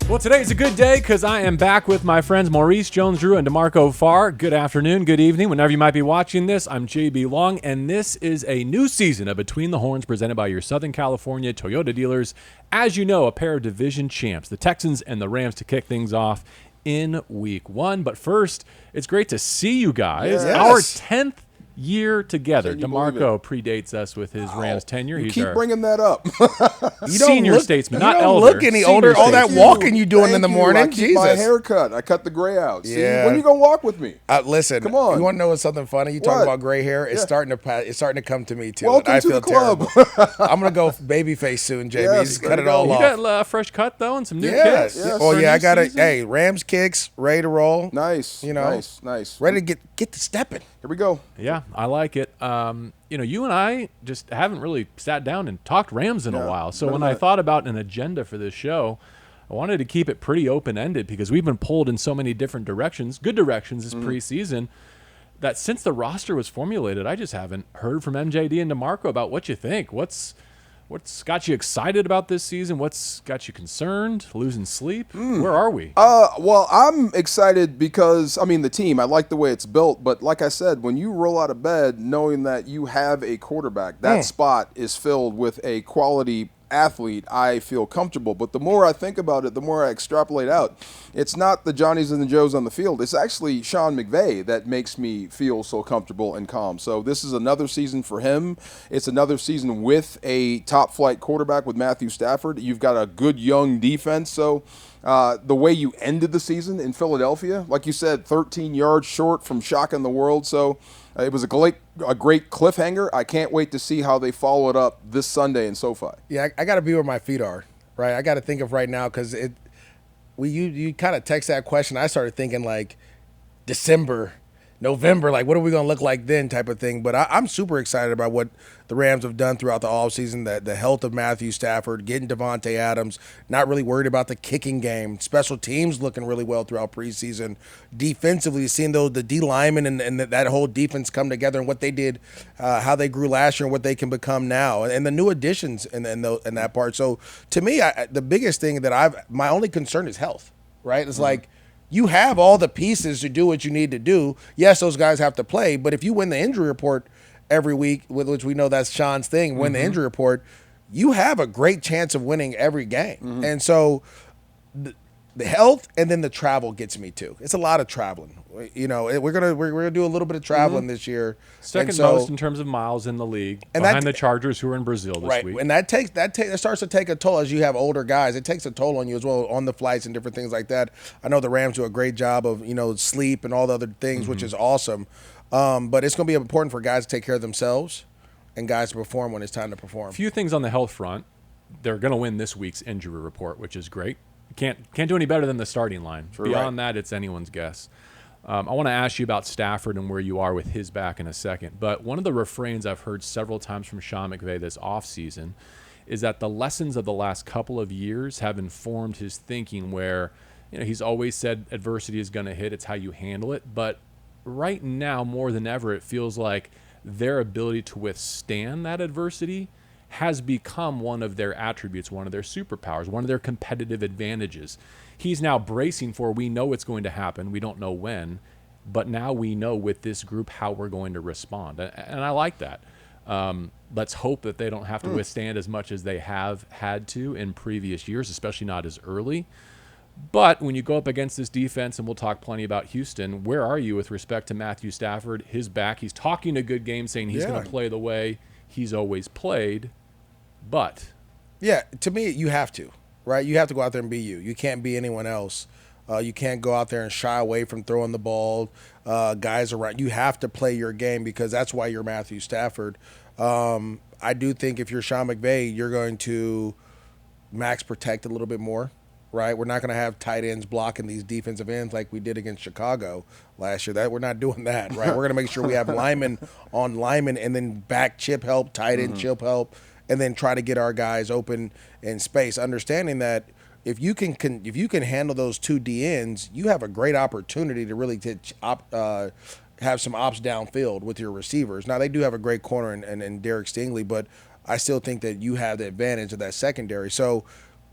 Well, today's a good day because I am back with my friends Maurice Jones-Drew and DeMarco Farr. Good afternoon, good evening, whenever you might be watching this. I'm J.B. Long, and this is a new season of Between the Horns presented by your Southern California Toyota dealers. As you know, a pair of division champs, the Texans and the Rams, to kick things off in week one. But first, it's great to see you guys. Yes. Our 10th year together. Can you believe DeMarco predates us with his Rams tenure. You He's keep our bringing that up. senior statesman, not you don't elder. look any Senior older. All that statesman. walking you doing in the morning. I keep Jesus. my haircut. I cut the gray out. See, Yeah. when you gonna walk with me? Listen, Come on. You want to know what's something funny? You talk What? about gray hair. It's Yeah. starting to come to me too. Welcome and I to feel the club. terrible. I'm gonna go babyface soon, JB. Yes, Just there cut you it all go. You off. got a fresh cut, though, and some new Yeah. kicks. Yes. Oh for a yeah, I new got it. season. Hey, Rams kicks, ready to roll. Nice. You know, nice. Ready to get to stepping. Here we go. Yeah, I like it. You and I just haven't really sat down and talked Rams in a No, while. So none when of I that. thought about an agenda for this show, I wanted to keep it pretty open-ended because we've been pulled in so many different directions, good directions this preseason, that since the roster was formulated, I just haven't heard from MJD and DeMarco about what you think. What's got you excited about this season? What's got you concerned? Losing sleep? Where are we? Well, I'm excited because, the team, I like the way it's built, but like I said, when you roll out of bed knowing that you have a quarterback, that spot is filled with a quality athlete, I feel comfortable. But the more I think about it, the more I extrapolate out. It's not the Johnnies and the Joes on the field. It's actually Sean McVay that makes me feel so comfortable and calm. So this is another season for him. It's another season with a top-flight quarterback with Matthew Stafford. You've got a good young defense. So the way you ended the season in Philadelphia, like you said, 13 yards short from shocking the world. So it was a great cliffhanger. I can't wait to see how they follow it up this Sunday in SoFi. Yeah, I got to be where my feet are, right? I got to think of right now because you kind of text that question. I started thinking like December, November, like what are we going to look like then type of thing. But I'm super excited about what the Rams have done throughout the offseason, the health of Matthew Stafford, getting Devontae Adams, not really worried about the kicking game, special teams looking really well throughout preseason. Defensively, seeing the D linemen and that whole defense come together and what they did, how they grew last year and what they can become now, and the new additions in that part. So to me, the biggest thing that my only concern is health, right? It's like, you have all the pieces to do what you need to do. Yes, those guys have to play, but if you win the injury report every week, which we know that's Sean's thing, win the injury report, you have a great chance of winning every game. And so the health and then the travel gets me too. It's a lot of traveling. We're gonna do a little bit of traveling this year. Second most in terms of miles in the league, And behind that- the Chargers, who are in Brazil this week. And that starts to take a toll as you have older guys. It takes a toll on you as well on the flights and different things like that. I know the Rams do a great job of sleep and all the other things, which is awesome. But it's going to be important for guys to take care of themselves and guys to perform when it's time to perform. A few things on the health front. They're going to win this week's injury report, which is great. Can't do any better than the starting line. Beyond that, it's anyone's guess. I want to ask you about Stafford and where you are with his back in a second. But one of the refrains I've heard several times from Sean McVay this offseason is that the lessons of the last couple of years have informed his thinking where he's always said adversity is going to hit. It's how you handle it. But right now, more than ever, it feels like their ability to withstand that adversity has become one of their attributes, one of their superpowers, one of their competitive advantages. He's now bracing for, we know it's going to happen. We don't know when, but now we know with this group how we're going to respond. And I like that. Let's hope that they don't have to withstand as much as they have had to in previous years, especially not as early. But when you go up against this defense, and we'll talk plenty about Houston, where are you with respect to Matthew Stafford, his back? He's talking a good game, saying he's going to play the way he's always played, but yeah, to me, you have to, right? You have to go out there and be you. You can't be anyone else. You can't go out there and shy away from throwing the ball, guys around. You have to play your game because that's why you're Matthew Stafford. I do think if you're Sean McVay, you're going to max protect a little bit more, right? We're not going to have tight ends blocking these defensive ends like we did against Chicago last year. We're not doing that, right? We're going to make sure we have linemen on linemen and then back chip help, tight end chip help, and then try to get our guys open in space, understanding that if you can handle those two DNs, you have a great opportunity to really have some ops downfield with your receivers. Now, they do have a great corner in Derek Stingley, but I still think that you have the advantage of that secondary. So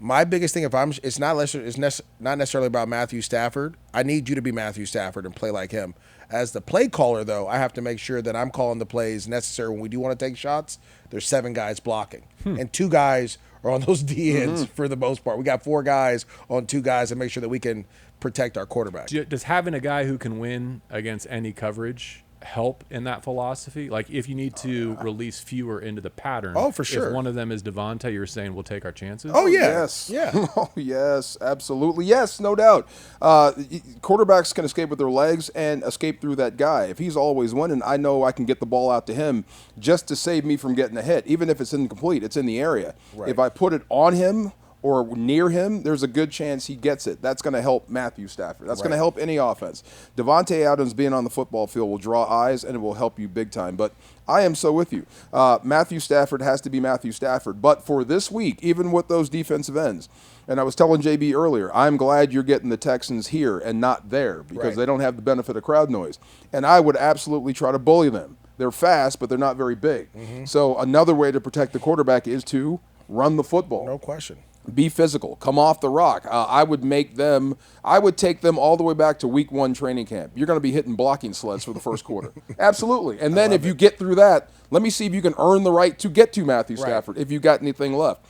My biggest thing, it's not necessarily about Matthew Stafford. I need you to be Matthew Stafford and play like him. As the play caller, though, I have to make sure that I'm calling the plays necessary. When we do want to take shots, there's 7 guys blocking, and 2 guys are on those D ends for the most part. We got 4 guys on 2 guys and make sure that we can protect our quarterback. Does having a guy who can win against any coverage help in that philosophy? Like if you need to release fewer into the pattern. Oh, for sure. If one of them is Devontae, you're saying we'll take our chances? Oh, yeah. Yes. Yeah. Oh, yes, absolutely. Yes, no doubt. Quarterbacks can escape with their legs and escape through that guy. If he's always winning, I know I can get the ball out to him just to save me from getting a hit. Even if it's incomplete, it's in the area. Right. If I put it on him or near him, there's a good chance he gets it. That's going to help Matthew Stafford. That's going to help any offense. Devontae Adams being on the football field will draw eyes, and it will help you big time. But I am so with you. Matthew Stafford has to be Matthew Stafford. But for this week, even with those defensive ends, and I was telling JB earlier, I'm glad you're getting the Texans here and not there because they don't have the benefit of crowd noise. And I would absolutely try to bully them. They're fast, but they're not very big. So another way to protect the quarterback is to run the football. No question. Be physical. Come off the rock. I would take them all the way back to week 1 training camp. You're going to be hitting blocking sleds for the first quarter. Absolutely. And then if you get through that, let me see if you can earn the right to get to Matthew Stafford if you got anything left.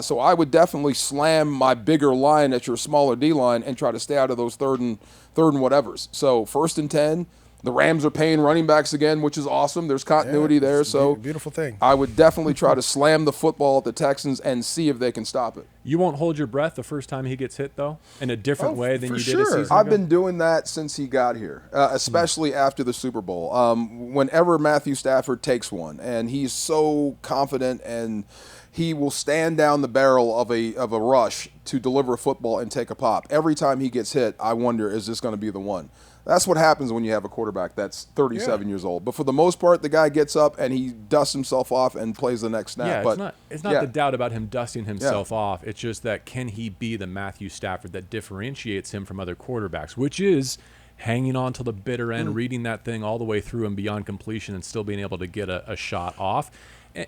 So I would definitely slam my bigger line at your smaller D line and try to stay out of those third and whatevers. So 1st and 10. The Rams are paying running backs again, which is awesome. There's continuity there. So beautiful thing. I would definitely try to slam the football at the Texans and see if they can stop it. You won't hold your breath the first time he gets hit, though, in a different way than you did a season ago? I've been doing that since he got here, especially after the Super Bowl. Whenever Matthew Stafford takes one, and he's so confident and he will stand down the barrel of a rush to deliver a football and take a pop. Every time he gets hit, I wonder, is this going to be the one? That's what happens when you have a quarterback that's 37 years old. But for the most part, the guy gets up and he dusts himself off and plays the next snap. Yeah, but it's not the doubt about him dusting himself off. It's just that can he be the Matthew Stafford that differentiates him from other quarterbacks, which is hanging on to the bitter end, reading that thing all the way through and beyond completion and still being able to get a shot off.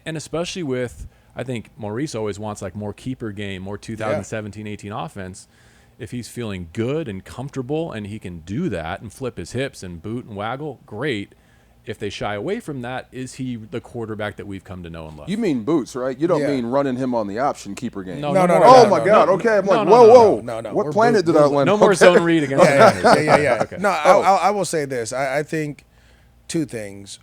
And especially with, I think Maurice always wants like more keeper game, more 2017-18 offense. If he's feeling good and comfortable and he can do that and flip his hips and boot and waggle, great. If they shy away from that, is he the quarterback that we've come to know and love? You mean boots, right? You don't mean running him on the option keeper game. No. Oh, my God. Okay. I'm like, whoa. No. What planet did I land No on? more zone read against the Niners. Yeah. Okay. No, I will say this. I think 2 things.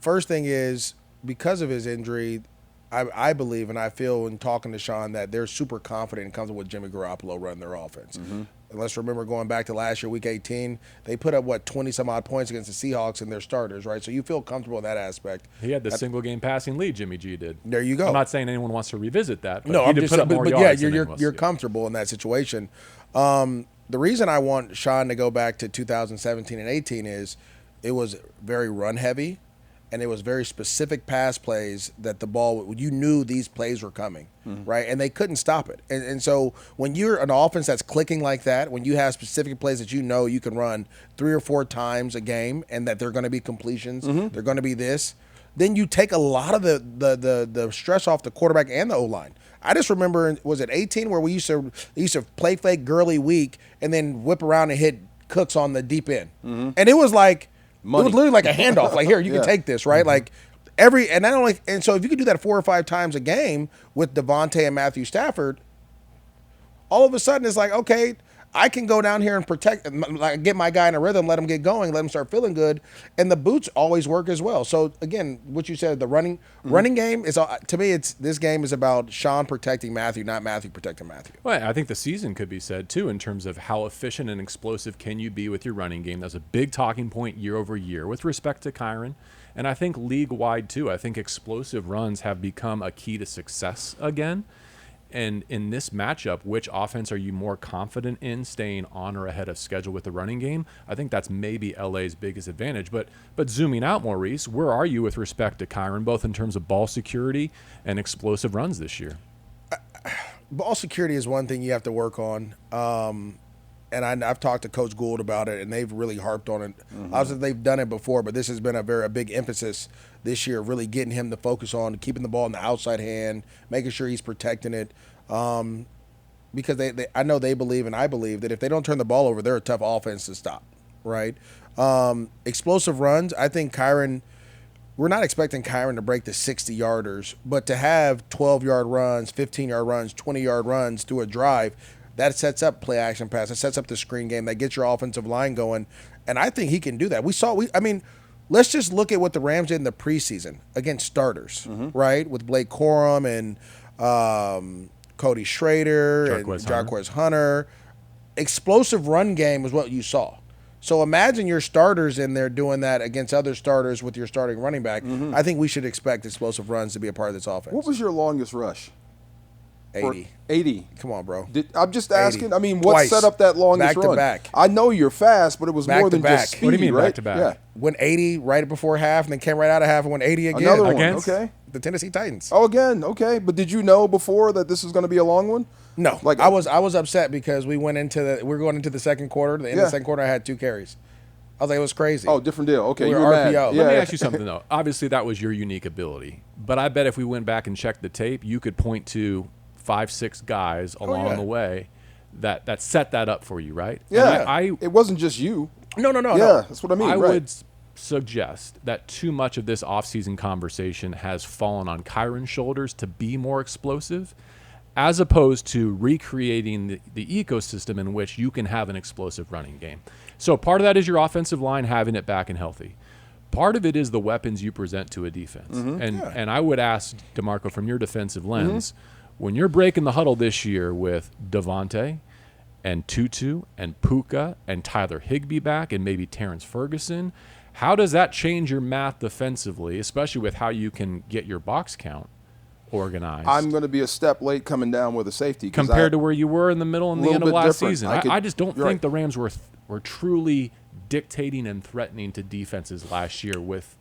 First thing is, because of his injury, I believe and I feel in talking to Sean that they're super confident and comfortable with Jimmy Garoppolo running their offense. And let's remember going back to last year, week 18, they put up, 20-some-odd points against the Seahawks and their starters, right? So you feel comfortable in that aspect. He had the single-game passing lead, Jimmy G did. There you go. I'm not saying anyone wants to revisit that, but no, he I'm did just put up saying, more but yards yeah, than you're comfortable in that situation. The reason I want Sean to go back to 2017 and 18 is it was very run-heavy. And it was very specific pass plays that the ball, you knew these plays were coming, right? And they couldn't stop it. And so when you're an offense that's clicking like that, when you have specific plays that you know you can run 3 or 4 times a game and that they're going to be completions, they're going to be this, then you take a lot of the stress off the quarterback and the O-line. I just remember, was it 18 where we used to play fake Gurley weak and then whip around and hit Cooks on the deep end. And it was like, money. It was literally like a handoff. Like, here, you can take this, right? Like and so if you could do that 4 or 5 times a game with Devontae and Matthew Stafford, all of a sudden it's like, okay, I can go down here and protect, like, get my guy in a rhythm, let him get going, let him start feeling good, and the boots always work as well. So again, what you said, the running game is, to me, this game is about Sean protecting Matthew, not Matthew protecting Matthew. Well, I think the season could be said too in terms of how efficient and explosive can you be with your running game. That's a big talking point year over year with respect to Kyron, and I think league wide too. I think explosive runs have become a key to success again. And in this matchup, which offense are you more confident in staying on or ahead of schedule with the running game? I think that's maybe LA's biggest advantage. But zooming out, Maurice, where are you with respect to Kyron, both in terms of ball security and explosive runs this year? Ball security is one thing you have to work on. And I've talked to Coach Gould about it, and they've really harped on it. Obviously, they've done it before, but this has been a big emphasis this year, really getting him to focus on keeping the ball in the outside hand, making sure he's protecting it. because I know they believe and I believe that if they don't turn the ball over, they're a tough offense to stop, right? Explosive runs, I think Kyren, we're not expecting Kyren to break the 60-yarders, but to have 12-yard runs, 15-yard runs, 20-yard runs through a drive, that sets up play action pass. It sets up the screen game. That gets your offensive line going. And I think he can do that. Let's just look at what the Rams did in the preseason against starters, right? With Blake Corum and Cody Schrader and Jarquez Hunter. Explosive run game was what you saw. So imagine your starters in there doing that against other starters with your starting running back. I think we should expect explosive runs to be a part of this offense. What was your longest rush? 80. 80. Come on, bro. I'm just asking. 80. I mean, what Twice. set up that longest run? Back to back. I know you're fast, but it was Back more to than back. just speed, What do you mean right? back to back? Yeah. Went 80 right before half and then came right out of half and went 80 again. Another one. Against? Okay. The Tennessee Titans. Oh, again. Okay. But did you know before that this was going to be a long one? No. Like I was upset because we're going into the second quarter. The end of the second quarter, I had 2 carries. I was like, it was crazy. Oh, different deal. Okay, We you were were mad. RPO. Yeah. Let me ask you something, though. Obviously, that was your unique ability. But I bet if we went back and checked the tape, you could point to 5-6 guys along the way that set that up for you, right? Yeah. And it wasn't just you. No. Yeah, that's what I mean. I right. would suggest that too much of this offseason conversation has fallen on Kyren's shoulders to be more explosive, as opposed to recreating the ecosystem in which you can have an explosive running game. So part of that is your offensive line having it back and healthy. Part of it is the weapons you present to a defense. And I would ask, DeMarco, from your defensive lens, when you're breaking the huddle this year with Devontae and Tutu and Puka and Tyler Higbee back and maybe Terrence Ferguson, how does that change your math defensively, especially with how you can get your box count organized? I'm going to be a step late coming down with a safety. Compared to where you were in the middle and the end of last different. season. I just don't think right. the Rams were truly dictating and threatening to defenses last year with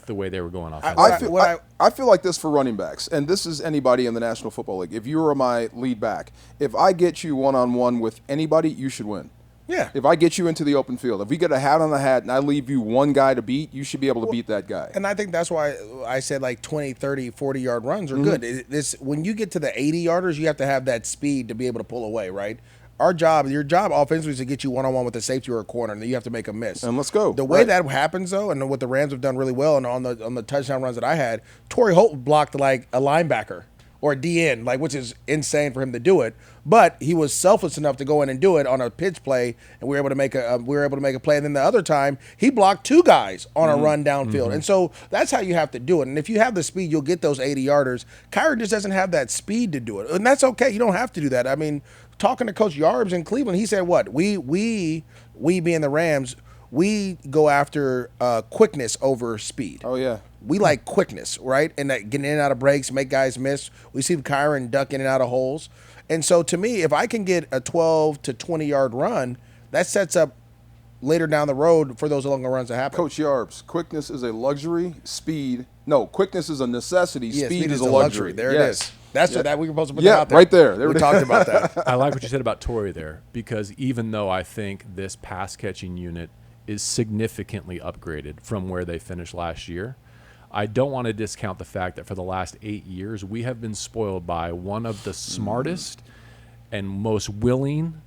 the way they were going offensively. I feel like this for running backs, and this is anybody in the National Football League. If you are my lead back, if I get you one-on-one with anybody, you should win. Yeah. If I get you into the open field, if we get a hat on the hat and I leave you one guy to beat, you should be able to beat that guy. And I think that's why I said like 20, 30, 40-yard runs are good. When you get to the 80-yarders, you have to have that speed to be able to pull away, right? Your job offensively is to get you one-on-one with a safety or a corner, and then you have to make a miss. And let's go. The way that happens, though, and what the Rams have done really well, and on the touchdown runs that I had, Torrey Holt blocked like a linebacker or a DN, which is insane for him to do it. But he was selfless enough to go in and do it on a pitch play, and we were able to make a play. And then the other time, he blocked 2 guys on a run downfield. And so that's how you have to do it. And if you have the speed, you'll get those 80-yarders. Kyren just doesn't have that speed to do it, and that's okay. You don't have to do that. I mean, talking to Coach Yarbs in Cleveland, he said, "What we being the Rams, we go after quickness over speed." Oh, yeah. We like quickness, right? And that getting in and out of breaks, make guys miss. We see Kyren duck in and out of holes. And so to me, if I can get a 12 to 20-yard run, that sets up later down the road for those longer runs to happen. Coach Yarbs, quickness is a luxury. Quickness is a necessity. Yeah, speed is a luxury. There it is. That's what we were supposed to put Yeah, out there. right there. We talked about that. I like what you said about Torrey there, because even though I think this pass-catching unit is significantly upgraded from where they finished last year, I don't want to discount the fact that for the last 8 years, we have been spoiled by one of the smartest and most willing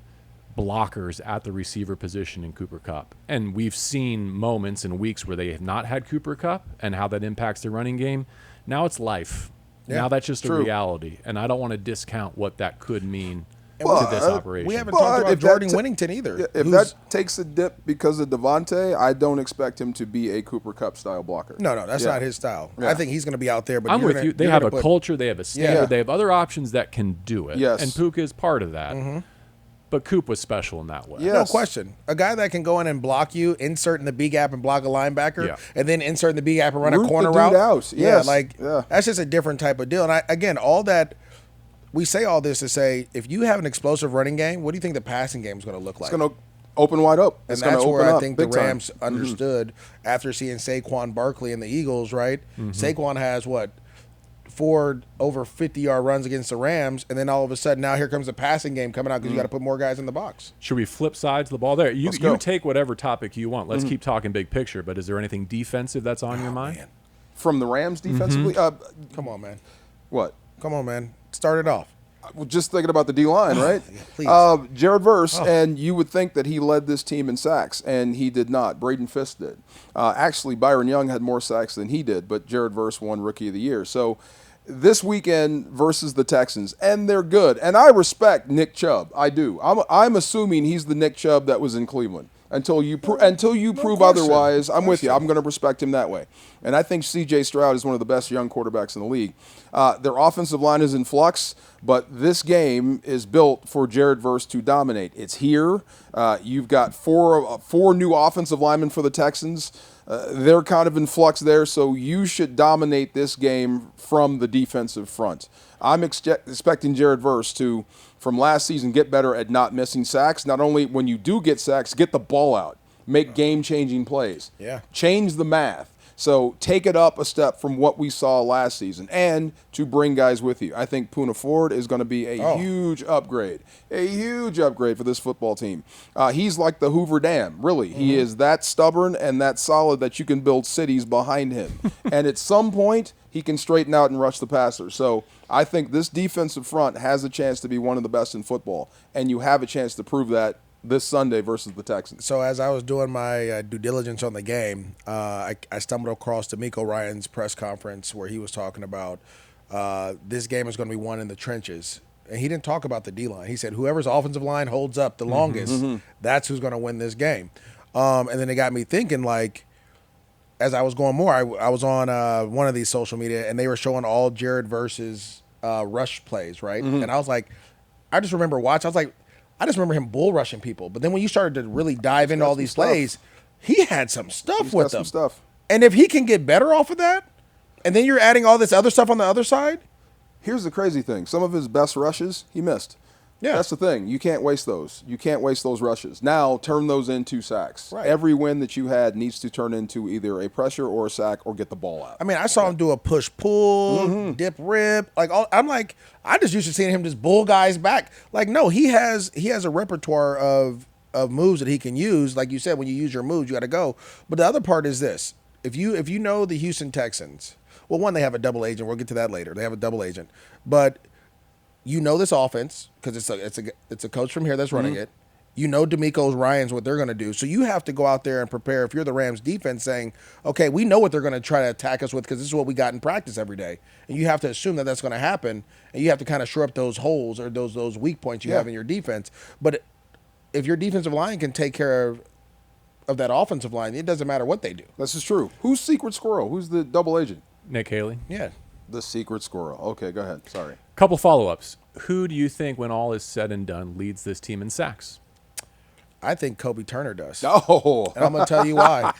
blockers at the receiver position in Cooper Kupp. And we've seen moments and weeks where they have not had Cooper Kupp and how that impacts their running game. Now it's life. Yeah, now that's just true. a reality. And I don't want to discount what that could mean to this operation. We haven't talked about Jordan Whittington either. If that takes a dip because of Devontae, I don't expect him to be a Cooper Kupp style blocker. No, that's not his style. Yeah. I think he's going to be out there. But I'm with you. They have a culture. They have a standard. Yeah. They have other options that can do it. Yes. And Puka is part of that. But Coop was special in that way. Yeah. No Yes. question. A guy that can go in and block you, insert in the B gap and block a linebacker, and then insert in the B gap and run Root a corner the dude route. out. Yes. That's just a different type of deal. And all that, we say all this to say, if you have an explosive running game, what do you think the passing game is going to look like? It's going to open wide up. And It's going that's to where open I up think the big time. Rams understood after seeing Saquon Barkley and the Eagles, right? Saquon has 4 over 50-yard runs against the Rams, and then all of a sudden now here comes the passing game coming out because you got to put more guys in the box. Should we flip sides of the ball there? You Let's go. take whatever topic you want. Let's keep talking big picture. But is there anything defensive that's on your mind? From the Rams defensively? Come on, man. What? Come on, man. Start it off. Just thinking about the D-line, right? Please. Jared Verse, and you would think that he led this team in sacks, and he did not. Braden Fisk did. Actually, Byron Young had more sacks than he did, but Jared Verse won Rookie of the Year. So this weekend versus the Texans, and they're good. And I respect Nick Chubb. I do. I'm assuming he's the Nick Chubb that was in Cleveland. Until you prove otherwise, I'm with you. I'm going to respect him that way. And I think C.J. Stroud is one of the best young quarterbacks in the league. Their offensive line is in flux, but this game is built for Jared Verse to dominate. It's here. You've got four new offensive linemen for the Texans. They're kind of in flux there, so you should dominate this game from the defensive front. I'm expecting Jared Verse to, from last season, get better at not missing sacks. Not only when you do get sacks, get the ball out. Make game-changing plays. Yeah. Change the math. So take it up a step from what we saw last season and to bring guys with you. I think Poona Ford is going to be a huge upgrade for this football team. He's like the Hoover Dam, really. Mm-hmm. He is that stubborn and that solid that you can build cities behind him. And at some point, he can straighten out and rush the passer. So I think this defensive front has a chance to be one of the best in football, and you have a chance to prove that this Sunday versus the Texans. So as I was doing my due diligence on the game, I stumbled across D'Amico Ryan's press conference where he was talking about this game is going to be won in the trenches. And he didn't talk about the D-line. He said whoever's offensive line holds up the longest, that's who's going to win this game. And then it got me thinking, like, as I was going more, I was on one of these social media, and they were showing all Jared Verse's rush plays, right? And I was like, I just remember watching. I was like, I just remember him bull rushing people. But then when you started to really dive into all these plays, he had some stuff with them. And if he can get better off of that, and then you're adding all this other stuff on the other side. Here's the crazy thing. Some of his best rushes, he missed. Yeah. That's the thing. You can't waste those. You can't waste those rushes. Now, turn those into sacks. Right. Every win that you had needs to turn into either a pressure or a sack or get the ball out. I mean, I saw him do a push-pull, dip rip. I'm like, I just used to seeing him just bull guys back. Like, no, he has a repertoire of moves that he can use. Like you said, when you use your moves, you got to go. But the other part is this. If you know the Houston Texans, well, one, they have a double agent. We'll get to that later. They have a double agent. But you know this offense because it's a coach from here that's running it. You know D'Amico Ryan's what they're going to do. So you have to go out there and prepare. If you're the Rams defense saying, okay, we know what they're going to try to attack us with because this is what we got in practice every day. And you have to assume that that's going to happen. And you have to kind of shore up those holes or those weak points you have in your defense. But if your defensive line can take care of that offensive line, it doesn't matter what they do. This is true. Who's Secret Squirrel? Who's the double agent? Nick Haley. Yeah. The Secret Squirrel. Okay, go ahead. Sorry. Couple follow-ups. Who do you think, when all is said and done, leads this team in sacks? I think Kobe Turner does. Oh. And I'm going to tell you why.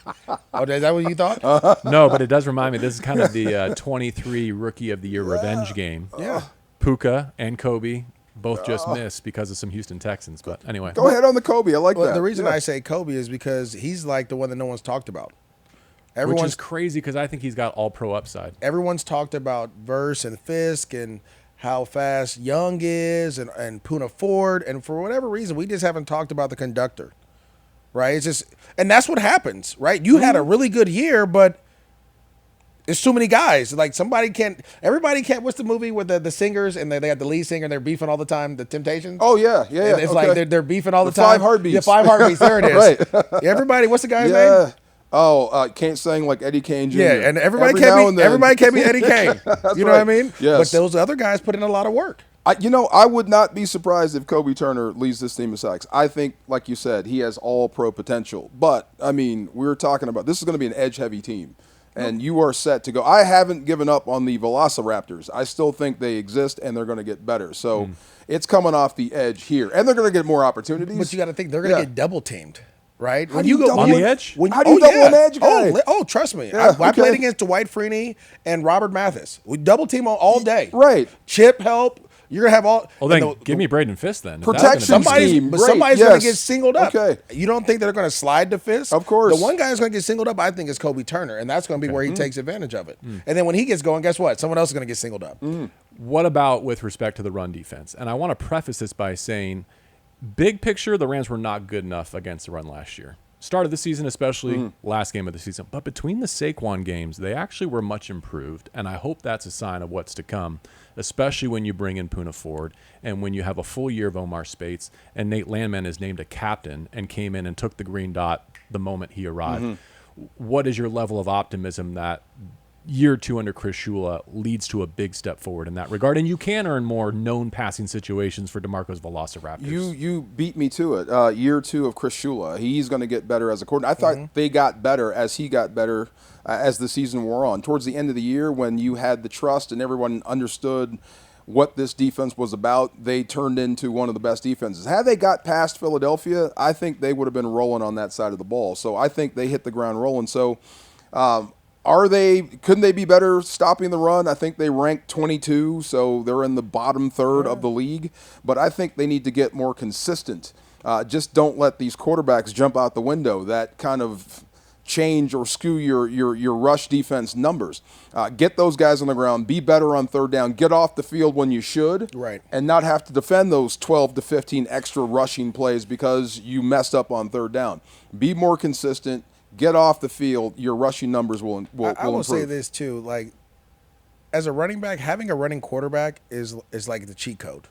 Oh, is that what you thought? No, but it does remind me. This is kind of the 23 Rookie of the Year revenge game. Yeah. Puka and Kobe both just missed because of some Houston Texans. But anyway. Go ahead on the Kobe. I like that. The reason I say Kobe is because he's like the one that no one's talked about. Which is crazy because I think he's got all-pro upside. Everyone's talked about Verse and Fisk and how fast Young is and Poona Ford. And for whatever reason, we just haven't talked about the conductor, right? It's just, and that's what happens, right? You had a really good year, but there's too many guys. Like everybody can't, what's the movie with the singers and they have the lead singer and they're beefing all the time, The Temptations? Oh, yeah. It's like they're beefing all the time. 5 Heartbeats. Yeah, 5 Heartbeats. There it is. Right. Everybody, what's the guy's name? Oh, can't sing like Eddie Kane Jr. Yeah, and everybody can't be Eddie Kane. You know what I mean? Yes. But those other guys put in a lot of work. I would not be surprised if Kobe Turner leads this team in sacks. I think, like you said, he has all-pro potential. But, I mean, we're talking about this is going to be an edge-heavy team, and you are set to go. I haven't given up on the Velociraptors. I still think they exist, and they're going to get better. So it's coming off the edge here, and they're going to get more opportunities. But you got to think they're going to get double-teamed. Right? When you go on the edge? How do you double an edge guy? Trust me. Yeah, I played against Dwight Freeney and Robert Mathis. We double team all day. Right. Chip help. You're going to have all. Well, then give me Braden Fisk then. Protection scheme. But somebody's going to get singled up. Okay. You don't think they're going to slide to Fisk? Of course. The one guy who's going to get singled up, I think, is Kobe Turner, and that's going to be where he takes advantage of it. And then when he gets going, guess what? Someone else is going to get singled up. What about with respect to the run defense? And I want to preface this by saying, big picture, the Rams were not good enough against the run last year. Start of the season, especially last game of the season. But between the Saquon games, they actually were much improved, and I hope that's a sign of what's to come, especially when you bring in Poona Ford and when you have a full year of Omar Spates and Nate Landman is named a captain and came in and took the green dot the moment he arrived. What is your level of optimism that year 2 under Chris Shula leads to a big step forward in that regard, and you can earn more known passing situations for DeMarco's Velociraptors? You beat me to it. Year 2 of Chris Shula, he's going to get better as a coordinator. I thought they got better as he got better as the season wore on. Towards the end of the year, when you had the trust and everyone understood what this defense was about, they turned into one of the best defenses. Had they got past Philadelphia, I think they would have been rolling on that side of the ball. So I think they hit the ground rolling. So couldn't they be better stopping the run? I think they ranked 22, so they're in the bottom third of the league. But I think they need to get more consistent. Just don't let these quarterbacks jump out the window. That kind of change or skew your rush defense numbers. Get those guys on the ground. Be better on third down. Get off the field when you should. Right. And not have to defend those 12 to 15 extra rushing plays because you messed up on third down. Be more consistent. Get off the field. Your rushing numbers will improve. I will say this too, like as a running back, having a running quarterback is like the cheat code.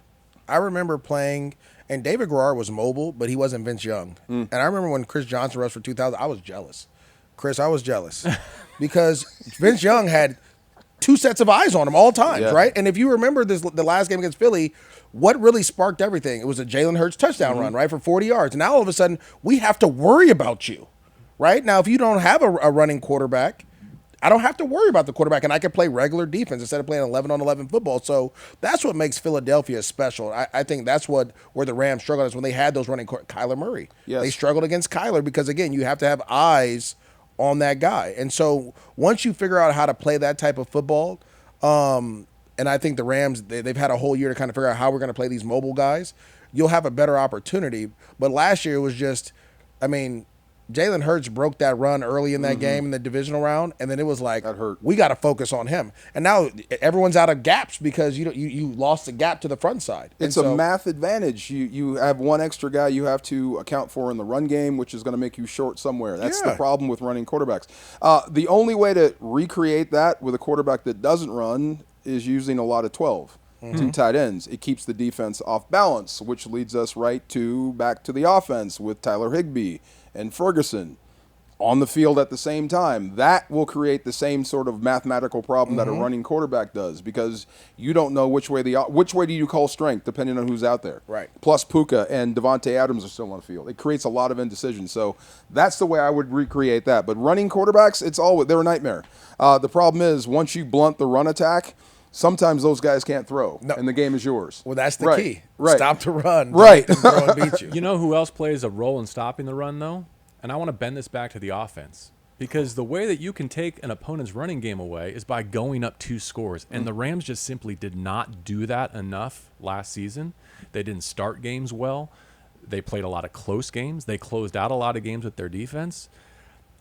I remember playing, and David Garrard was mobile, but he wasn't Vince Young. And I remember when Chris Johnson rushed for 2,000, I was jealous. Chris, I was jealous because Vince Young had 2 sets of eyes on him all times, right? And if you remember the last game against Philly, what really sparked everything? It was a Jalen Hurts touchdown run, right, for 40 yards. And now all of a sudden, we have to worry about you. Right? Now, if you don't have a running quarterback, I don't have to worry about the quarterback, and I can play regular defense instead of playing 11-on-11 football. So that's what makes Philadelphia special. I think that's where the Rams struggled is when they had those running Kyler Murray. Yes. They struggled against Kyler because, again, you have to have eyes on that guy. And so once you figure out how to play that type of football, and I think the Rams, they've had a whole year to kind of figure out how we're going to play these mobile guys, you'll have a better opportunity. But last year it was just, Jalen Hurts broke that run early in that game in the divisional round, and then it was like, that hurt. We got to focus on him. And now everyone's out of gaps because you lost the gap to the front side. It's a math advantage. You have one extra guy you have to account for in the run game, which is going to make you short somewhere. That's the problem with running quarterbacks. The only way to recreate that with a quarterback that doesn't run is using a lot of 12. 2 tight ends. It keeps the defense off balance, which leads us back to the offense with Tyler Higbee and Ferguson on the field at the same time. That will create the same sort of mathematical problem that a running quarterback does because you don't know which way do you call strength depending on who's out there. Right. Plus Puka and Devontae Adams are still on the field. It creates a lot of indecision. So that's the way I would recreate that. But running quarterbacks, they're a nightmare. The problem is once you blunt the run attack, sometimes those guys can't throw, and the game is yours. Well, that's the key. Right. Stop the run. Right. Throw and beat you. You know who else plays a role in stopping the run, though? And I want to bend this back to the offense. Because the way that you can take an opponent's running game away is by going up 2 scores. And the Rams just simply did not do that enough last season. They didn't start games well. They played a lot of close games. They closed out a lot of games with their defense.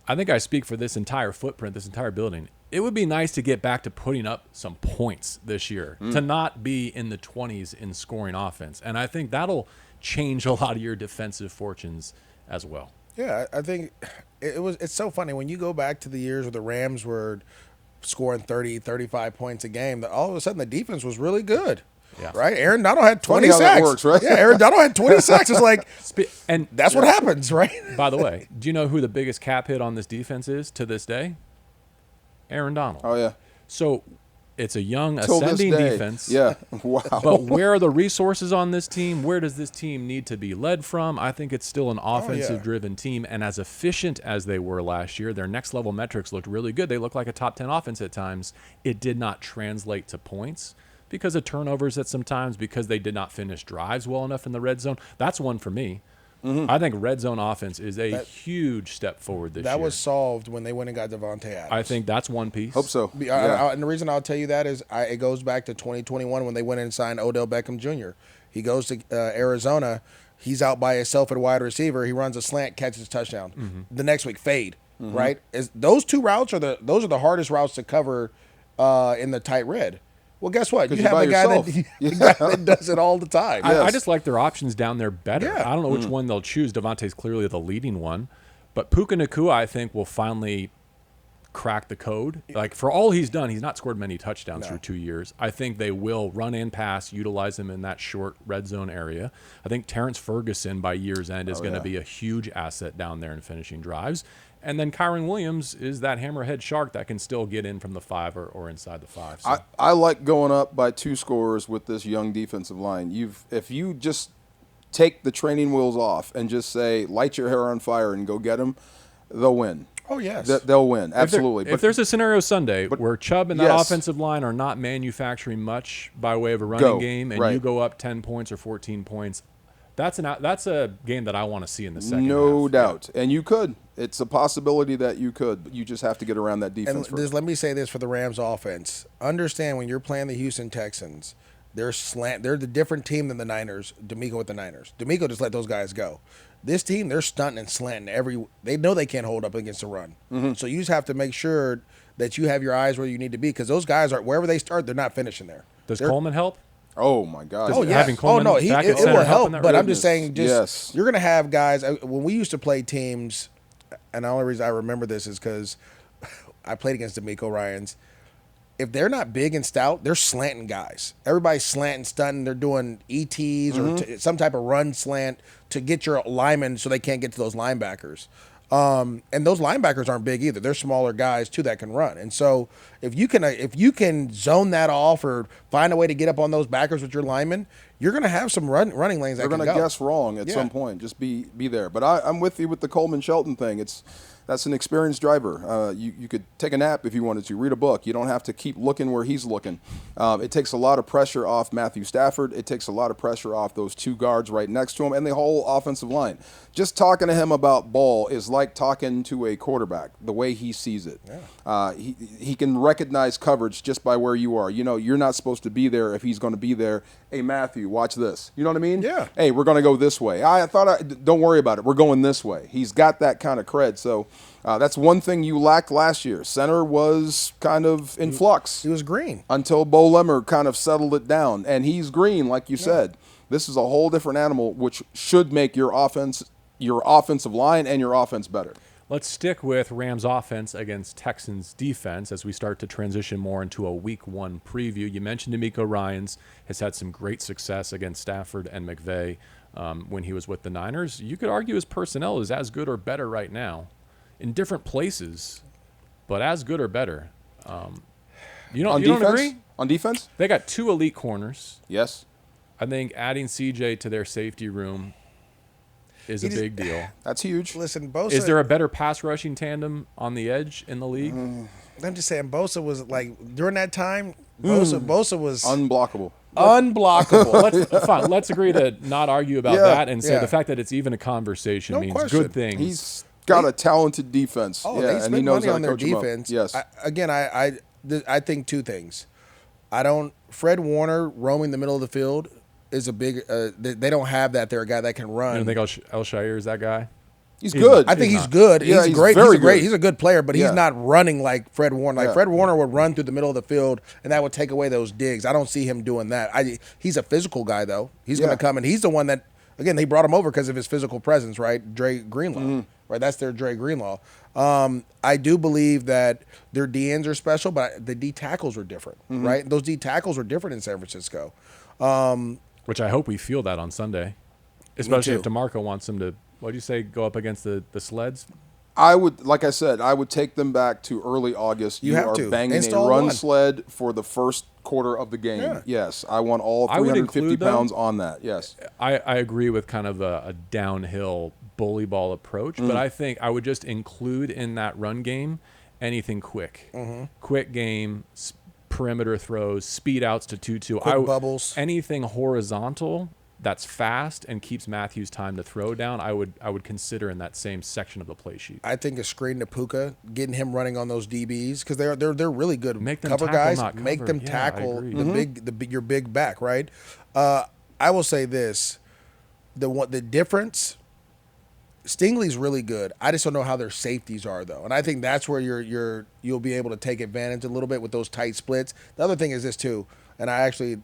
I think I speak for this entire footprint, this entire building. It would be nice to get back to putting up some points this year, to not be in the 20s in scoring offense. And I think that'll change a lot of your defensive fortunes as well. Yeah, I think it's so funny when you go back to the years where the Rams were scoring 30, 35 points a game, that all of a sudden the defense was really good. Yeah. Right? Aaron Donald had 20 Funny how sacks. that works, right? Yeah, Aaron Donald had 20 sacks. It's like, and that's what happens, right? By the way, do you know who the biggest cap hit on this defense is to this day? Aaron Donald. Oh, yeah. So it's a young, Till this ascending day. defense. Yeah. Wow. But where are the resources on this team? Where does this team need to be led from? I think it's still an offensive-driven team. And as efficient as they were last year, their next-level metrics looked really good. They looked like a top 10 offense at times. It did not translate to points because of turnovers at some times, because they did not finish drives well enough in the red zone. That's one for me. I think red zone offense is a huge step forward this year. That was solved when they went and got Devontae Adams. I think that's one piece. Hope so. And the reason I'll tell you that is it goes back to 2021 when they went in and signed Odell Beckham Jr. He goes to Arizona. He's out by himself at wide receiver. He runs a slant, catches touchdown. The next week, fade. Right? Those 2 routes are the hardest routes to cover in the tight red. Well, guess what? You have a guy that does it all the time. I just like their options down there better. Yeah. I don't know which one they'll choose. Devontae's clearly the leading one. But Puka Nacua, I think, will finally crack the code. Like, for all he's done, he's not scored many touchdowns through 2 years. I think they will run and pass, utilize him in that short red zone area. I think Terrence Ferguson by year's end is going to be a huge asset down there in finishing drives. And then Kyron Williams is that hammerhead shark that can still get in from the 5 or inside the 5. So. I like going up by 2 scores with this young defensive line. If you just take the training wheels off and just say, light your hair on fire and go get them, they'll win. Oh, yes. They'll win, absolutely. If there's a scenario Sunday where Chubb and that offensive line are not manufacturing much by way of a running game, and you go up 10 points or 14 points, that's a game that I want to see in the second half. No doubt. And you could. It's a possibility that you could, but you just have to get around that defense first. Let me say this for the Rams offense. Understand when you're playing the Houston Texans, they're the different team than the Niners, D'Amico with the Niners. D'Amico just let those guys go. This team, they're stunting and slanting they know they can't hold up against the run. Mm-hmm. So you just have to make sure that you have your eyes where you need to be, because those guys wherever they start, they're not finishing there. Does Coleman help? Oh my God! Oh yeah. Having Coleman it will help. But I'm just saying, you're going to have guys. When we used to play teams, and the only reason I remember this is because I played against D'Amico Ryans. If they're not big and stout, they're slanting guys. Everybody's slanting, stunting. They're doing ETs or some type of run slant to get your linemen so they can't get to those linebackers. And those linebackers aren't big either. They're smaller guys too that can run. And so if you can zone that off or find a way to get up on those backers with your linemen, you're going to have some running lanes. They're going to guess wrong at some point. Just be there. But I'm with you with the Coleman Shelton thing. That's an experienced driver. You could take a nap if you wanted to, read a book. You don't have to keep looking where he's looking. It takes a lot of pressure off Matthew Stafford. It takes a lot of pressure off those 2 guards right next to him and the whole offensive line. Just talking to him about ball is like talking to a quarterback, the way he sees it. Yeah. He can recognize coverage just by where you are. You know, you're not supposed to be there if he's going to be there. Hey, Matthew, watch this. You know what I mean? Yeah. Hey, we're going to go this way. Don't worry about it. We're going this way. He's got that kind of cred. So that's one thing you lacked last year. Center was kind of in flux. He was green. Until Bo Lemmer kind of settled it down. And he's green, like you said. This is a whole different animal, which should make your offensive line and your offense better. Let's stick with Rams offense against Texans defense as we start to transition more into a week 1 preview. You mentioned D'Amico Ryans has had some great success against Stafford and McVay when he was with the Niners. You could argue his personnel is as good or better right now in different places, but as good or better. You don't agree? On defense? They got 2 elite corners. Yes. I think adding CJ to their safety room is a big deal. That's huge. Listen, Bosa. Is there a better pass rushing tandem on the edge in the league? I'm just saying, Bosa was like during that time. Bosa was unblockable. Unblockable. Let's agree to not argue about that and say the fact that it's even a a conversation means good things. He's got a talented defense. They spend money on their defense. Yes. I think 2 things. Fred Warner roaming the middle of the field is a big. They don't have that there, a guy that can run. You don't think El Shair is that guy? He's good. I think he's good. Yeah, he's great. Very good. He's a good player, but he's not running like Fred Warner. Like Fred Warner would run through the middle of the field, and that would take away those digs. I don't see him doing that. He's a physical guy, though. He's going to come, and he's the one that, again, they brought him over because of his physical presence, right? Dre Greenlaw, right? That's their Dre Greenlaw. I do believe that their DNs are special, but the D tackles are different, right? Those D tackles are different in San Francisco. Which I hope we feel that on Sunday, especially if DeMarco wants him to. What do you say? Go up against the sleds? I would, like I said, I would take them back to early August. You are banging a run sled for the first quarter of the game. Yeah. Yes, I want all 350 pounds on that. Yes, I agree with kind of a downhill bully ball approach, but I think I would just include in that run game anything quick, quick game, perimeter throws, speed outs to 2-2. Quick bubbles, anything horizontal that's fast and keeps Matthews time to throw down, I would consider in that same section of the play sheet. I think a screen to Puka, getting him running on those DBs because they're really good cover guys. Make them tackle your big back, right? I will say this: the difference. Stingley's really good. I just don't know how their safeties are though, and I think that's where you'll be able to take advantage a little bit with those tight splits. The other thing is this too. And I actually,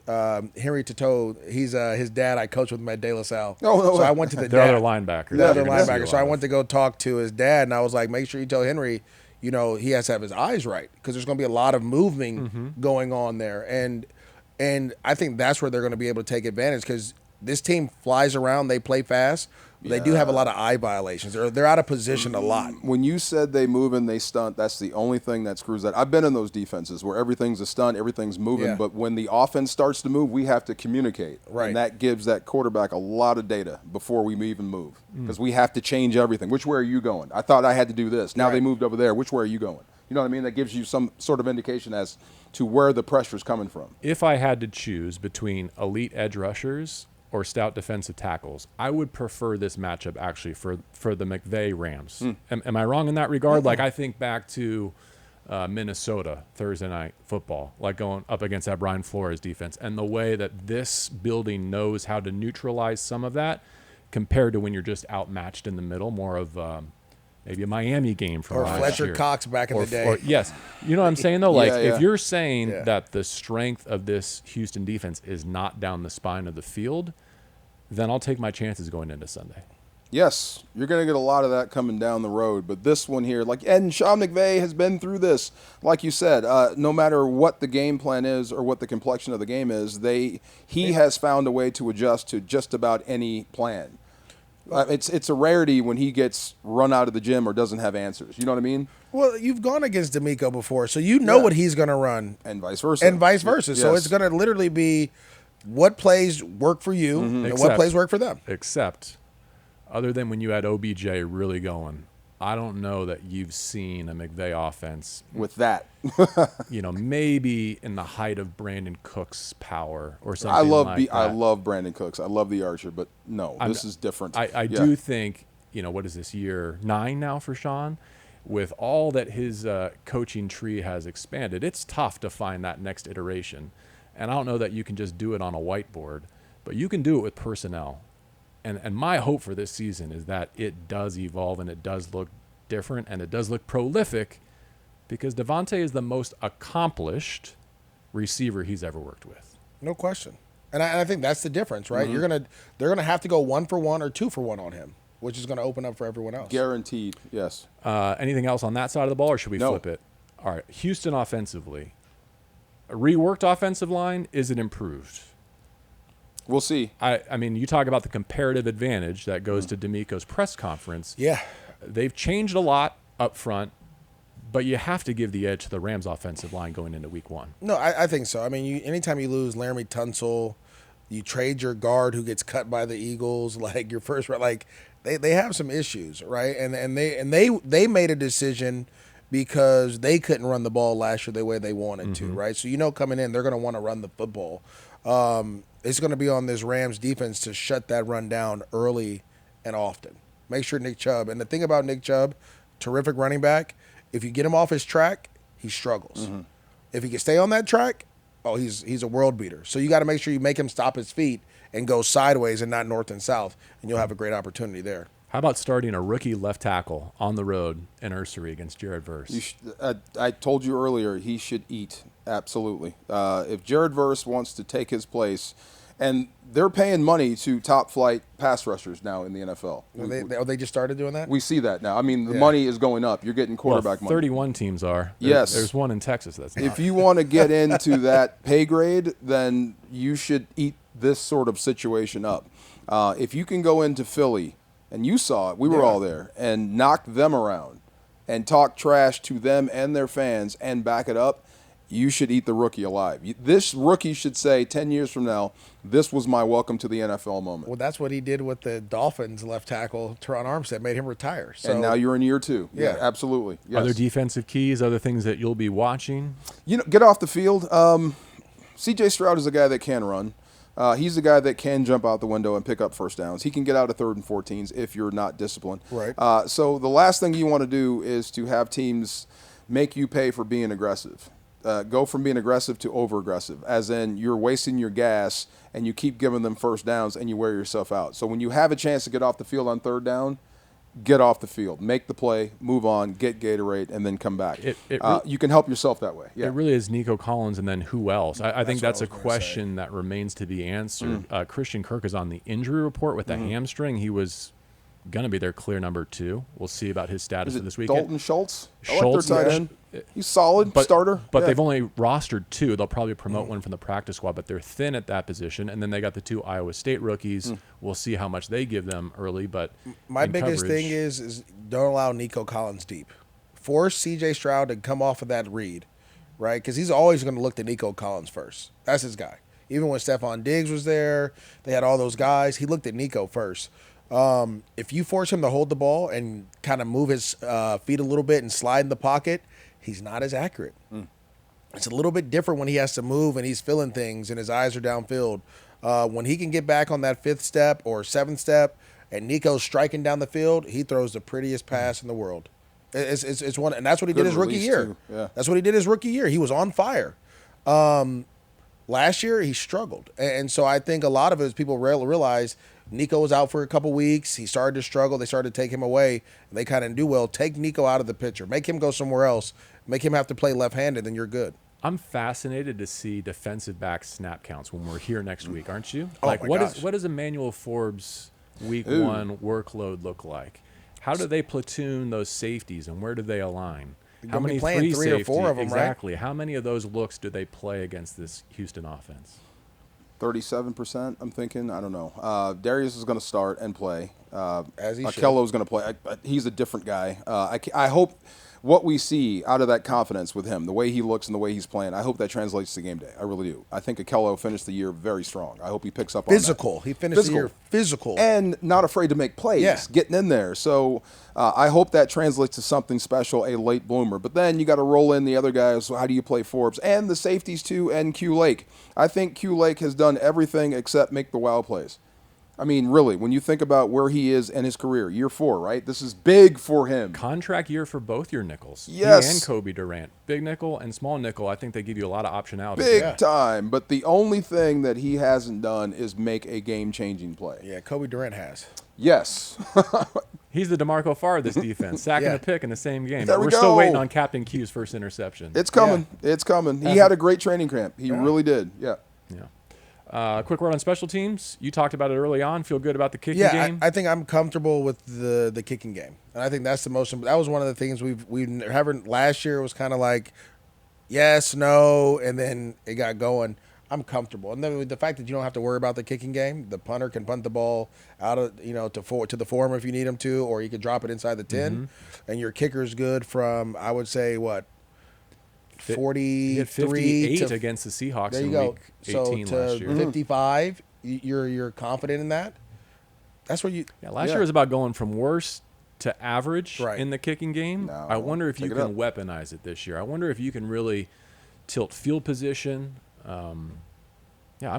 Henry Toto, he's his dad. I coached with him at De La Salle. Oh, no so way. I went to the The dad. other linebacker. The other You're gonna see a linebacker. So lot I of. went to go talk to his dad, and I was like, make sure you tell Henry, he has to have his eyes right because there's going to be a lot of moving going on there. And I think that's where they're going to be able to take advantage because this team flies around, they play fast. But they do have a lot of eye violations. They're out of position a lot. When you said they move and they stunt, that's the only thing that screws that. I've been in those defenses where everything's a stunt, everything's moving, Yeah. but when the offense starts to move, we have to communicate. Right. And that gives that quarterback a lot of data before we even move because we have to change everything. Which way are you going? I thought I had to do this. Now they moved over there. Which way are you going? You know what I mean? That gives you some sort of indication as to where the pressure's coming from. If I had to choose between elite edge rushers or stout defensive tackles, I would prefer this matchup actually for the McVay Rams. Am I wrong in that regard? Like I think back to Minnesota Thursday night football, like going up against that Brian Flores defense, and the way that this building knows how to neutralize some of that compared to when you're just outmatched in the middle, more of maybe a Miami game from Or last Fletcher year. Cox back in the day. Or, yes. You know what I'm saying, though? Like, Yeah. if you're saying Yeah. that the strength of this Houston defense is not down the spine of the field, then I'll take my chances going into Sunday. Yes, you're going to get a lot of that coming down the road. But this one here, and Sean McVay has been through this. Like you said, no matter what the game plan is or what the complexion of the game is, he has found a way to adjust to just about any plan. It's a rarity when he gets run out of the gym or doesn't have answers. You know what I mean? Well, you've gone against D'Amico before, so you know what he's going to run. And vice versa. So it's going to literally be what plays work for you and what plays work for them. Except, other than when you had OBJ really going, I don't know that you've seen a McVay offense with that. Maybe in the height of Brandon Cook's power or something I love Brandon Cooks. I love the Archer, but no, this is different. I do think, what is this, year 9 now for Sean? With all that his coaching tree has expanded, it's tough to find that next iteration. And I don't know that you can just do it on a whiteboard, but you can do it with personnel. And my hope for this season is that it does evolve and it does look different and it does look prolific because Devontae is the most accomplished receiver he's ever worked with. No question. And I think that's the difference, right? They're gonna have to go 1 for 1 or 2 for 1 on him, which is going to open up for everyone else. Guaranteed, yes. Anything else on that side of the ball, or should we flip it? All right, Houston offensively. A reworked offensive line, is it improved? We'll see. I mean, you talk about the comparative advantage that goes to D'Amico's press conference. Yeah. They've changed a lot up front, but you have to give the edge to the Rams offensive line going into week 1. No, I think so. I mean, anytime you lose Laramie Tunsil, you trade your guard who gets cut by the Eagles, like your first, like they have some issues, right? And they made a decision because they couldn't run the ball last year the way they wanted to, right? So coming in, they're going to want to run the football. It's going to be on this Rams defense to shut that run down early and often. Make sure Nick Chubb, and the thing about Nick Chubb, terrific running back, if you get him off his track, he struggles. If he can stay on that track, he's a world beater. So you got to make sure you make him stop his feet and go sideways and not north and south, and you'll have a great opportunity there. How about starting a rookie left tackle on the road in Ursery against Jared Verse? I told you earlier he should eat, absolutely. If Jared Verse wants to take his place, and they're paying money to top-flight pass rushers now in the NFL. They just started doing that? We see that now. I mean, the money is going up. You're getting quarterback money. 31 teams are. Yes. There's one in Texas that's not. If you want to get into that pay grade, then you should eat this sort of situation up. If you can go into Philly, and you saw it, we were all there, and knock them around and talk trash to them and their fans and back it up, you should eat the rookie alive. This rookie should say 10 years from now, this was my welcome to the NFL moment. Well, that's what he did with the Dolphins left tackle, Teron Armstead, made him retire. So, and now you're in year 2. Yeah, absolutely. Yes. Other defensive keys, other things that you'll be watching? Get off the field. C.J. Stroud is a guy that can run. He's a guy that can jump out the window and pick up first downs. He can get out of 3rd and 14s if you're not disciplined. Right. So the last thing you want to do is to have teams make you pay for being aggressive. Go from being aggressive to over-aggressive, as in you're wasting your gas and you keep giving them first downs and you wear yourself out. So when you have a chance to get off the field on 3rd down, get off the field, make the play, move on, get Gatorade, and then come back. You can help yourself that way. Yeah. It really is Nico Collins and then who else? I think that's a question that remains to be answered. Christian Kirk is on the injury report with a hamstring. He was going to be their clear number 2. We'll see about his status for this weekend. Dalton Schultz? Schultz, I like their tight end. He's solid, starter. But they've only rostered 2. They'll probably promote one from the practice squad, but they're thin at that position. And then they got the 2 Iowa State rookies. We'll see how much they give them early. But my biggest thing is don't allow Nico Collins deep. Force C.J. Stroud to come off of that read, right? Because he's always going to look to Nico Collins first. That's his guy. Even when Stephon Diggs was there, they had all those guys. He looked at Nico first. If you force him to hold the ball and kind of move his feet a little bit and slide in the pocket, he's not as accurate. It's a little bit different when he has to move and he's feeling things and his eyes are downfield. When he can get back on that 5th step or 7th step and Nico's striking down the field, he throws the prettiest pass in the world. It's one, and that's what he did his rookie year. Yeah. That's what he did his rookie year. He was on fire. Last year he struggled, and so I think a lot of it is people realize Nico was out for a couple weeks. He started to struggle. They started to take him away, and they kind of do well. Take Nico out of the picture. Make him go somewhere else. Make him have to play left-handed, then you're good. I'm fascinated to see defensive back snap counts when we're here next week, aren't you? What does Emmanuel Forbes' week 1 workload look like? How do they platoon those safeties, and where do they align? How many playing 3 or 4 of them, exactly. Right? How many of those looks do they play against this Houston offense? 37%, I'm thinking. I don't know. Darius is going to start and play. As he should. Akello's going to play. He's a different guy. I hope what we see out of that confidence with him, the way he looks and the way he's playing, I hope that translates to game day. I really do. I think Akello finished the year very strong. I hope he picks up on that. Physical. He finished the year physical. And not afraid to make plays, getting in there. So I hope that translates to something special, a late bloomer. But then you got to roll in the other guys. So how do you play Forbes? And the safeties, too, and Q Lake. I think Q Lake has done everything except make the wow plays. I mean, really, when you think about where he is in his career, year 4, right? This is big for him. Contract year for both your nickels. Yes. He and Kobe Durant. Big nickel and small nickel, I think they give you a lot of optionality. Big time. But the only thing that he hasn't done is make a game-changing play. Yeah, Kobe Durant has. Yes. He's the DeMarco Farr of this defense, sacking a pick in the same game. There We're still waiting on Captain Q's first interception. It's coming. Yeah. It's coming. He had a great training camp. He really did. Yeah. Quick word on special teams. You talked about it early on. Feel good about the kicking game? I think I'm comfortable with the kicking game, and I think that's the most. That was one of the things we haven't. Last year was kind of like yes, no, and then it got going. I'm comfortable, and then the fact that you don't have to worry about the kicking game. The punter can punt the ball out of to the form if you need him to, or you could drop it inside the 10, and your kicker's good from I would say what. 58 against the Seahawks in week 18 last year. 55, you're confident in that? That's what you... Last year was about going from worst to average in the kicking game. No, I wonder if you can weaponize it this year. I wonder if you can really tilt field position. I'm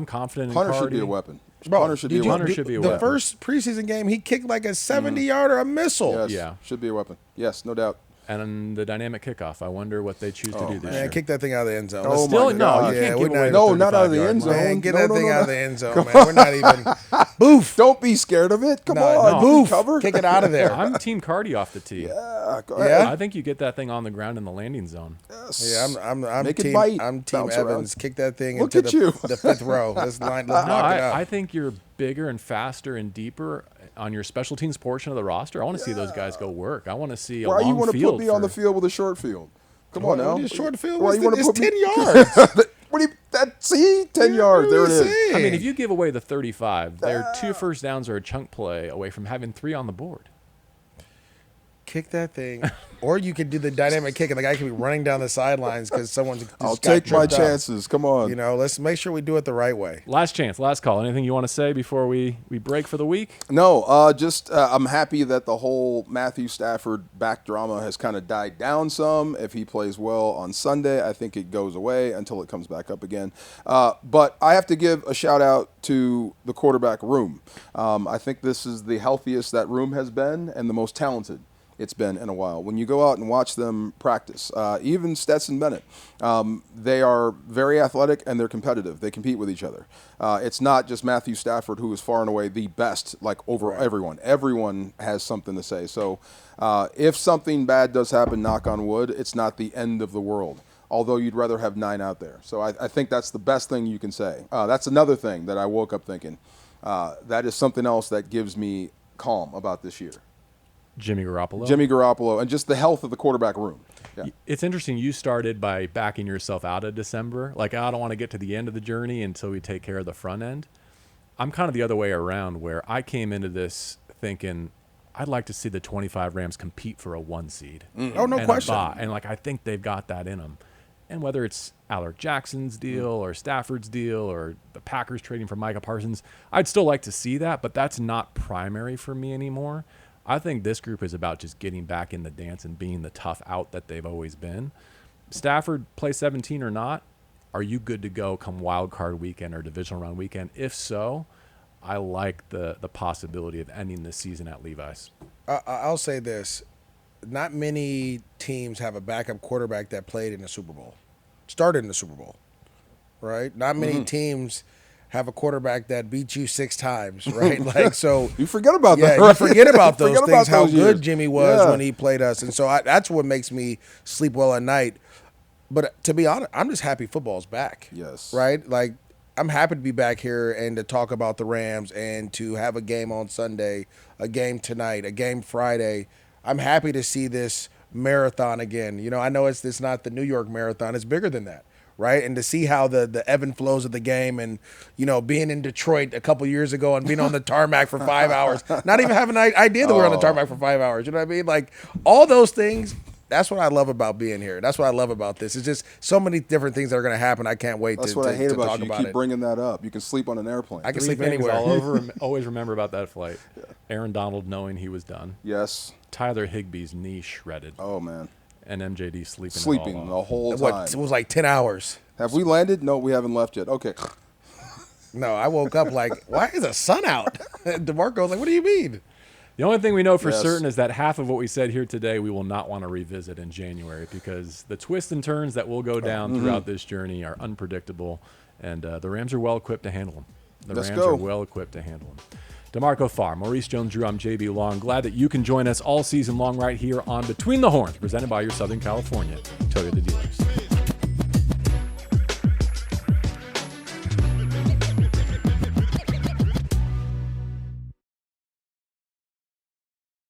confident Punter in Cardi. should be a weapon. Bro, should be a weapon. The first preseason game, he kicked like a 70-yarder, a missile. Yes, should be a weapon. Yes, no doubt. And the dynamic kickoff. I wonder what they choose to do this year. Kick that thing out of the end zone. Oh, Still, my God. you can't give away not out of the end zone. Man, get that thing out of the end zone, man. We're not even... Boof. Don't be scared of it. Come on. Boof. Cover. Kick it out of there. I'm Team Cardi off the tee. Yeah, go ahead. I think you get that thing on the ground in the landing zone. Yes. Yeah, I'm Make team, it bite. I'm Team Bounce Evans. around. Kick that thing Look into at the 5th row. Let's knock it out. I think you're bigger and faster and deeper on your special teams portion of the roster. I want to see those guys go work. I want to see a long field. Why you want to put me on the field with a short field? Come on now. Short field. Why you want to put 10 me? yards. What do you? See, 10 yards. There it is. I mean, if you give away the 35, they're 2 first downs or a chunk play away from having 3 on the board. Kick that thing. Or you could do the dynamic kick, and the guy could be running down the sidelines because someone's just I'll got take my tripped up. chances. Come on. Let's make sure we do it the right way. Last chance, last call. Anything you want to say before we break for the week? No, I'm happy that the whole Matthew Stafford back drama has kind of died down some. If he plays well on Sunday, I think it goes away until it comes back up again. But I have to give a shout out to the quarterback room. I think this is the healthiest that room has been and the most talented. it's been in a while. When you go out and watch them practice, even Stetson Bennett, they are very athletic and they're competitive. They compete with each other. It's not just Matthew Stafford, who is far and away the best, like over everyone. Everyone has something to say. So if something bad does happen, knock on wood, it's not the end of the world. Although you'd rather have 9 out there. So I think that's the best thing you can say. That's another thing that I woke up thinking. That is something else that gives me calm about this year. Jimmy Garoppolo, and just the health of the quarterback room. Yeah. It's interesting. You started by backing yourself out of December. Like, I don't want to get to the end of the journey until we take care of the front end. I'm kind of the other way around, where I came into this thinking I'd like to see the 25 Rams compete for a 1 seed. Oh, no question. And like, I think they've got that in them. And whether it's Alec Jackson's deal or Stafford's deal or the Packers trading for Micah Parsons, I'd still like to see that, but that's not primary for me anymore. I think this group is about just getting back in the dance and being the tough out that they've always been. Stafford, play 17 or not, are you good to go come wild card weekend or divisional round weekend? If so, I like the possibility of ending the season at Levi's. I'll say this. Not many teams have a backup quarterback that played in the Super Bowl, started in the Super Bowl, right? Not many teams have a quarterback that beat you 6 times, right? Like, so you forget about that. Yeah, right? you forget about those forget things. about how those good years. Jimmy was when he played us, and so that's what makes me sleep well at night. But to be honest, I'm just happy football's back. Yes, right. Like, I'm happy to be back here and to talk about the Rams and to have a game on Sunday, a game tonight, a game Friday. I'm happy to see this marathon again. You know, I know it's not the New York marathon. It's bigger than that, right? And to see how the ebb and flows of the game and, you know, being in Detroit a couple years ago and being on the tarmac for 5 hours, not even having an idea that we're on the tarmac for 5 hours. You know what I mean? Like, all those things, that's what I love about being here. That's what I love about this. It's just so many different things that are going to happen. I can't wait That's to what I hate to about talk you. about You keep it. bringing that up. You can sleep on an airplane. I can 3 sleep things anywhere. always remember about that flight. Aaron Donald knowing he was done. Yes. Tyler Higbee's knee shredded. Oh, man. And MJD sleeping Sleeping it the all off. whole time. What, it was like 10 hours. Have we landed? No, we haven't left yet. Okay. No, I woke up like, why is the sun out? DeMarco's like, what do you mean? The only thing we know for Yes. certain is that half of what we said here today we will not want to revisit in January, because the twists and turns that will go down throughout this journey are unpredictable, and the Rams are well equipped to handle them. Let's Rams go. are well equipped to handle them. DeMarco Farr, Maurice Jones-Drew, I'm J.B Long. Glad that you can join us all season long right here on Between the Horns, presented by your Southern California Toyota dealers.